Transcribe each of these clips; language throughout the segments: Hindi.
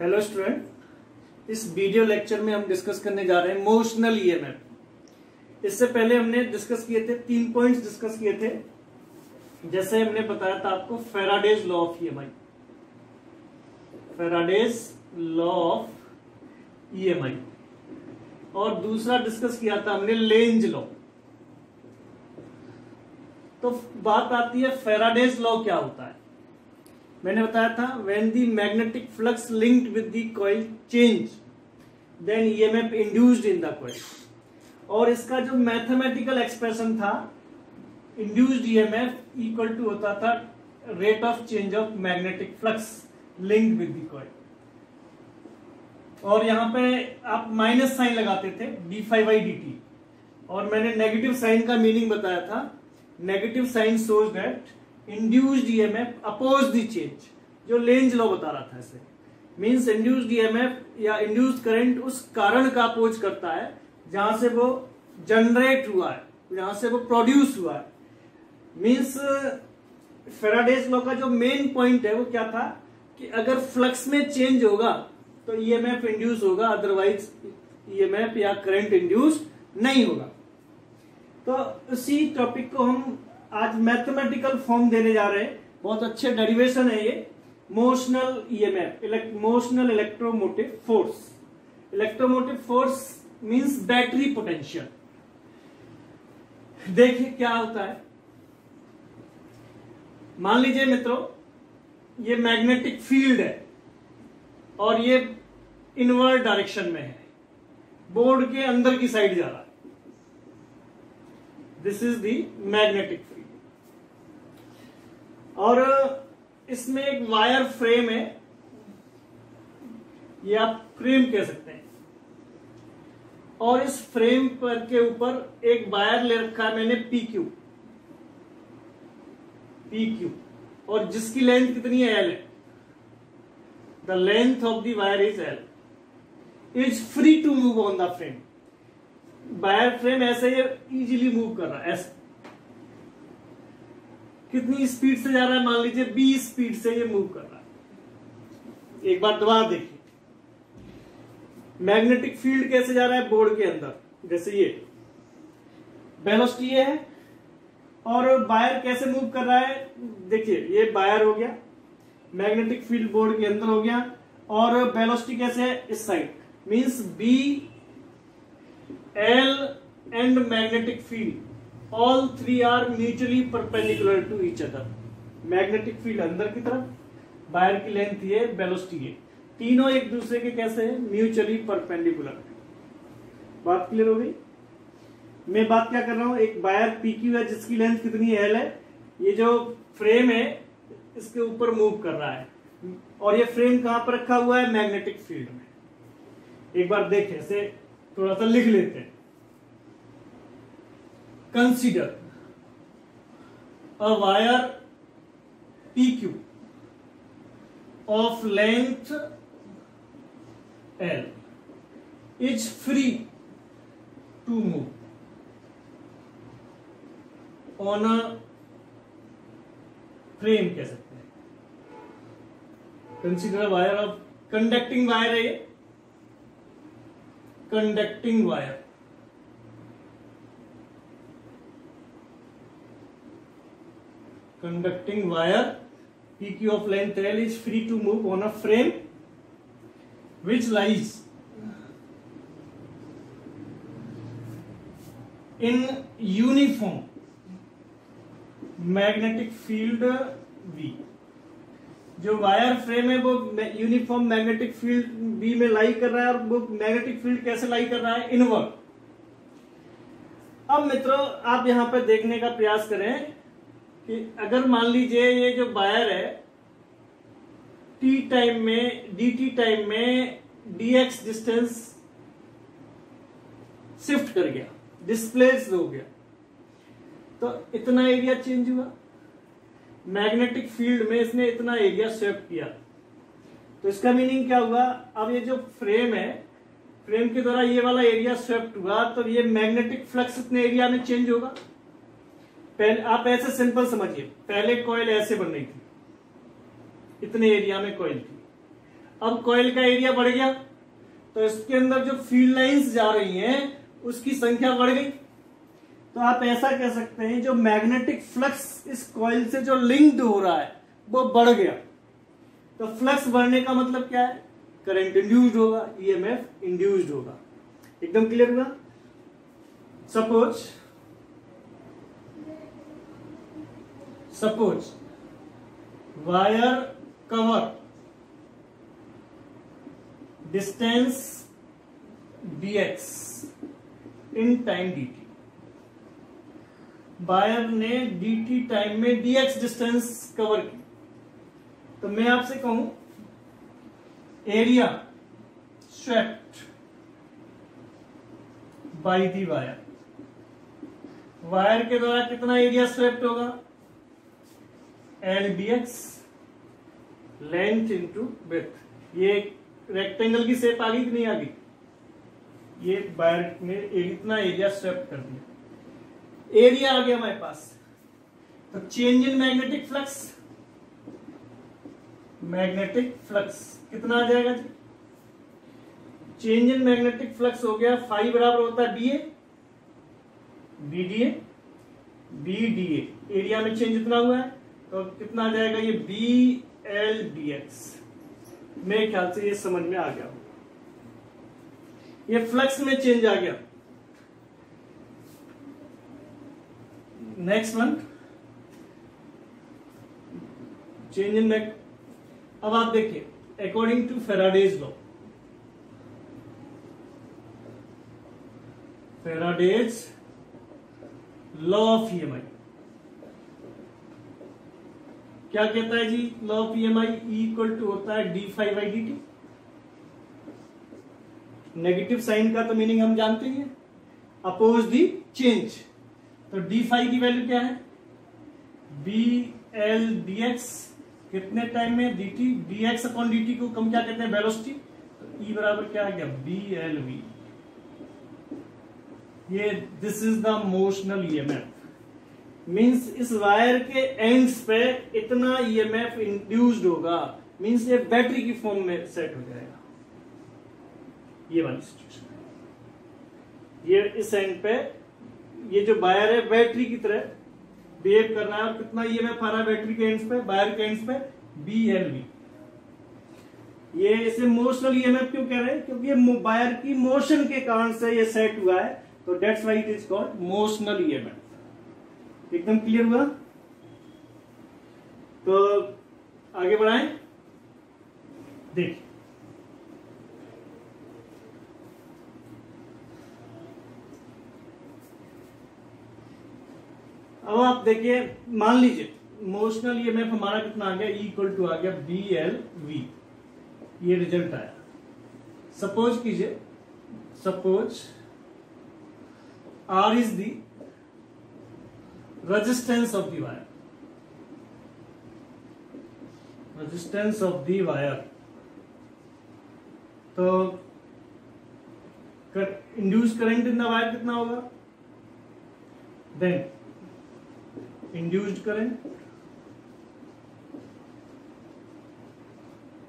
हेलो स्टूडेंट, इस वीडियो लेक्चर में हम डिस्कस करने जा रहे हैं मोशनल ईएमएफ। इससे पहले हमने डिस्कस किए थे 3 पॉइंट्स डिस्कस किए थे। जैसे हमने बताया था आपको Faraday's law of EMI, Faraday's law of EMI, और दूसरा डिस्कस किया था हमने लेंज लॉ। तो बात आती है फैराडेज लॉ क्या होता है। मैंने बताया था when the magnetic flux linked with the coil change then EMF induced in the coil. और इसका जो मैथमेटिकल एक्सप्रेशन था इंड्यूस्ड ईएमएफ इक्वल टू होता था rate of change of magnetic flux linked with the coil. और यहां पे आप माइनस साइन लगाते थे d∅dt, और मैंने नेगेटिव साइन का मीनिंग बताया था। Negative sign shows that induced EMF oppose the change, जो लेंज लॉ बता रहा था। इसे मींस इंड्यूस्ड ईएमएफ या इंड्यूस्ड करंट उस कारण का अपोज करता है जहां से वो जनरेट हुआ है, जहां से वो प्रोड्यूस हुआ है। मींस फैराडेज लॉ का जो मेन पॉइंट है वो क्या था कि अगर फ्लक्स में चेंज होगा तो ईएमएफ इंड्यूस होगा, अदरवाइज ईएमएफ या करंट इंड्यूस नहीं होगा। तो इसी टॉपिक को हम आज मैथमेटिकल फॉर्म देने जा रहे हैं। बहुत अच्छे डेरिवेशन है ये। Motional EMF, motional electromotive force. Electromotive force means battery potential. देखिए क्या होता है। मान लीजिए मित्रों, ये मैग्नेटिक फील्ड है और ये इनवर्ड डायरेक्शन में है, बोर्ड के अंदर की साइड जा रहा है। This is the magnetic field. और इसमें एक वायर फ्रेम है, ये आप फ्रेम कह सकते हैं। और इस फ्रेम पर के ऊपर एक वायर ले रखा है मैंने PQ, और जिसकी लेंथ कितनी है L है। The length of the wire is L, is free to move on the frame. Wire frame ऐसे ये इजीली मूव कर रहा है। ऐसे कितनी स्पीड से जा रहा है, मान लीजिए 20 स्पीड से ये मूव कर रहा है। एक बार दोबारा देखिए, मैग्नेटिक फील्ड कैसे जा रहा है बोर्ड के अंदर, जैसे ये वेलोसिटी है, और वायर कैसे मूव कर रहा है। देखिए ये वायर हो गया, मैग्नेटिक फील्ड बोर्ड के अंदर हो गया, और वेलोसिटी कैसे है इस side. Means B, L and magnetic field all three are mutually perpendicular to each other। Magnetic field अंदर की तरफ, वायर की लेंथ ये, वेलोसिटी ये, तीनों एक दूसरे के कैसे हैं, म्यूचुअली परपेंडिकुलर। बात क्लियर हो गई। मैं बात क्या कर रहा हूं, एक वायर PQ है जिसकी लेंथ कितनी है, L है। ये जो फ्रेम है इसके ऊपर मूव कर रहा है, और ये फ्रेम कहां पर रखा हुआ है, मैग्नेटिक फील्ड में। एक बार देखें, इसे थोड़ा सा लिख लेते हैं। Consider a wire PQ of length L is free to move on a frame, कह सकते हैं। Consider a wire of conducting wire है ये, conducting wire। Conducting wire PQ of length L is free to move on a frame which lies in uniform magnetic field V। जो वायर फ्रेम है वो यूनिफॉर्म मैग्नेटिक फील्ड B में लाई कर रहा है, और वो मैग्नेटिक फील्ड कैसे लाई कर रहा है, इनवर्ड। अब मित्रों आप यहां पर देखने का प्रयास करें कि अगर मान लीजिए ये जो वायर है t टाइम में, dt टाइम में dx डिस्टेंस शिफ्ट कर गया, डिस्प्लेस हो गया, तो इतना एरिया चेंज हुआ। मैग्नेटिक फील्ड में इसने इतना एरिया शिफ्ट किया, तो इसका मीनिंग क्या हुआ। अब ये जो फ्रेम है, फ्रेम के द्वारा ये वाला एरिया शिफ्ट हुआ, तो ये मैग्नेटिक फ्लक्स इतने एरिया में चेंज होगा। पहले आप ऐसे सिंपल समझिए, पहले कॉइल ऐसे बन रही थी, इतने एरिया में कॉइल थी। अब कॉइल का एरिया बढ़ गया, तो इसके अंदर जो फील्ड लाइंस जा रही हैं उसकी संख्या बढ़ गई। तो आप ऐसा कह सकते हैं जो मैग्नेटिक फ्लक्स इस कॉइल से जो लिंक्ड हो रहा है वो बढ़ गया। तो फ्लक्स बढ़ने का मतलब क्या है? करंट इंड्यूस्ड होगा, ईएमएफ इंड्यूस्ड होगा। एकदम क्लियर हुआ? Suppose wire cover distance dx in time dt। Wire ने dt टाइम में dx डिस्टेंस कवर की। तो मैं आपसे कहूं area swept by the wire, wire के द्वारा कितना एरिया स्वेप्ट होगा? LBX length into width. ये रेक्टेंगल की शेप आ गई कि नहीं आ गई? ये वायर में इतना एरिया स्वेप्ट कर दिया, एरिया आ गया हमारे पास। तो change in magnetic flux, magnetic flux कितना आ जाएगा जी? चेंज इन मैग्नेटिक फ्लक्स हो गया फाई बराबर होता है BA BDA BDA। एरिया में चेंज इतना हुआ है तो कितना आ जाएगा ये BLDX। मेरे ख्याल से ये समझ में आ गया, ये फ्लक्स में चेंज आ गया। Next one change in mag. अब आप देखिए according to Faraday's law, Faraday's law of EMI क्या कहता है जी? Law of EMI equal to होता है d∅dt। नेगेटिव साइन का तो मीनिंग हम जानते ही हैं, अपोज दी चेंज। तो d∅ की वैल्यू क्या है? BL/dx कितने टाइम में? dt। dx अपॉन dt को हम क्या कहते हैं? वेलोसिटी। तो E बराबर क्या आ गया? BLV। ये this is the motional EMF. Means इस वायर के एंड्स पे इतना ईएमएफ इंड्यूस्ड होगा, मींस ये बैटरी की फॉर्म में सेट हो जाएगा। ये वाली सिचुएशन है, ये इस एंड पे ये जो वायर है बैटरी की तरह बिहेव कर रहा है। और कितना ईएमएफ आ रहा है बैटरी के एंड्स पे, वायर के एंड्स पे? BLV। ये इसे मोशनल ईएमएफ क्यों कह रहे हैं? क्योंकि ये वायर की मोशन के कारण से ये सेट हुआ है, तो that's why it is called motional EMF. एकदम क्लियर हुआ? तो आगे बढ़ाएं। देखिए अब आप देखिए, मान लीजिए मोशनल ईएमएफ हमारा कितना आ गया? इक्वल टू आ गया BLV। ये रिजल्ट आया। सपोज कीजिए, suppose R is the resistance of the wire, resistance of the wire. तो induce current in the wire कितना होगा? देन इंड्यूस्ड करंट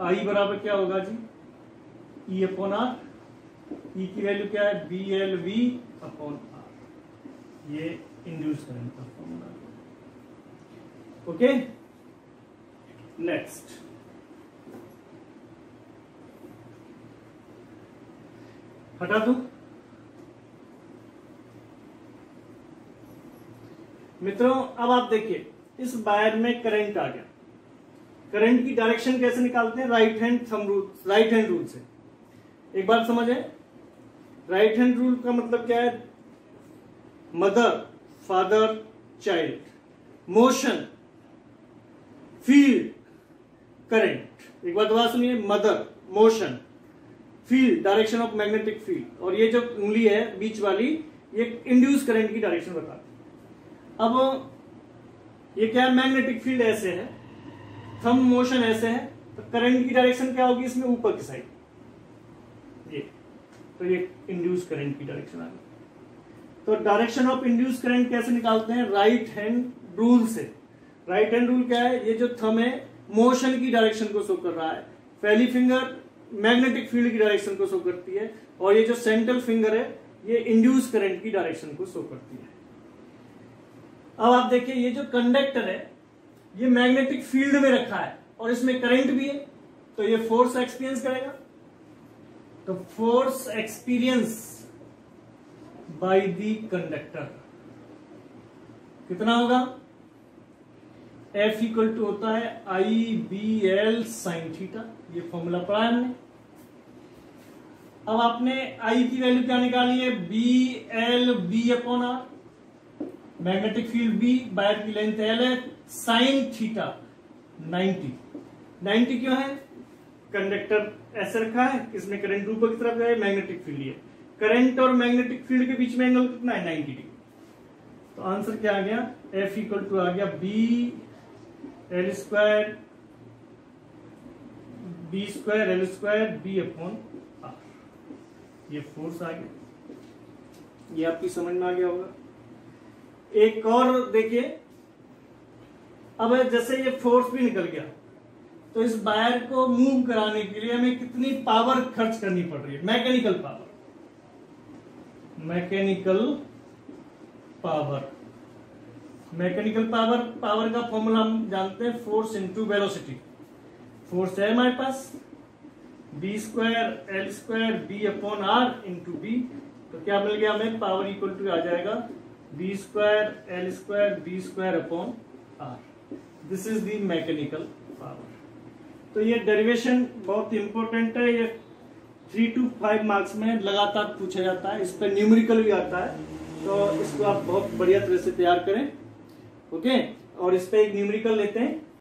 I बराबर क्या होगा जी? E upon R। E की वैल्यू क्या है? BLV upon R। ये इंड्यूस करंट का फॉर्मूला। ओके, नेक्स्ट हटा दूं। मित्रों अब आप देखिए, इस वायर में करंट आ गया। करंट की डायरेक्शन कैसे निकालते हैं? Right hand thumb rule, right hand rule से। एक बात समझे, राइट हैंड रूल का मतलब क्या है? Mother, father, child, motion, field, current. एक बार दोबारा सुनिए, mother, motion, field, direction of magnetic field, और ये जो उंगली है बीच वाली, ये इंड्यूस करंट की डायरेक्शन बताती है। अब ये क्या है? मैग्नेटिक फील्ड ऐसे है, थंब मोशन ऐसे है, तो करंट की डायरेक्शन क्या होगी इसमें? ऊपर की साइड, ये। तो ये इंड्यूस करंट की डायरेक्शन आ गई। तो डायरेक्शन ऑफ इंड्यूस करंट कैसे निकालते हैं? राइट हैंड रूल से। राइट हैंड रूल क्या है? ये जो थंब है मोशन की डायरेक्शन को शो कर रहा है, पहली फिंगर मैग्नेटिक फील्ड की डायरेक्शन को शो करती है और ये जो सेंट्रल फिंगर है ये इंड्यूस करंट की डायरेक्शन को शो करती है। अब आप देखिए ये जो कंडक्टर है ये मैग्नेटिक फील्ड में रखा है और इसमें करंट भी है, तो ये फोर्स एक्सपीरियंस करेगा। तो force experience by the conductor कितना होगा? F इक्वल टू होता है IBL साइन थीटा, ये फॉर्मूला पढ़ा है हमने। अब आपने I की वैल्यू क्या निकाली है? BL upon R, magnetic field B, wire की लेंथ L है, साइन थीटा 90 क्यों है? कंडक्टर ऐसे रखा है, इसमें करंट ऊपर की तरफ जाए, मैग्नेटिक फील्ड है, करंट और मैग्नेटिक फील्ड के बीच में एंगल कितना है? 90 डिग्री। तो आंसर क्या आ गया? F इक्वल टू आ गया BL square L square B upon R. ये फोर्स आ गया, ये आपकी समझ में आ गया होगा। एक और देखिए, अब जैसे ये फोर्स भी निकल गया तो इस वायर को मूव कराने के लिए हमें कितनी पावर खर्च करनी पड़ रही है? मैकेनिकल पावर का फॉर्मूला हम जानते हैं, फोर्स इंटू वेलोसिटी। फोर्स है हमारे पास B square L square B upon R into B, तो क्या मिल गया हमें? पावर इक्वल टू आ जाएगा B square L square B square upon R. This is the mechanical power. तो ये डेरिवेशन बहुत इंपॉर्टेंट है, ये 3 to 5 मार्क्स में लगातार पूछा जाता है, इस पर न्यूमेरिकल भी आता है, तो इसको आप बहुत बढ़िया तरह से तैयार करें। ओके, और इस पे एक न्यूमेरिकल लेते हैं।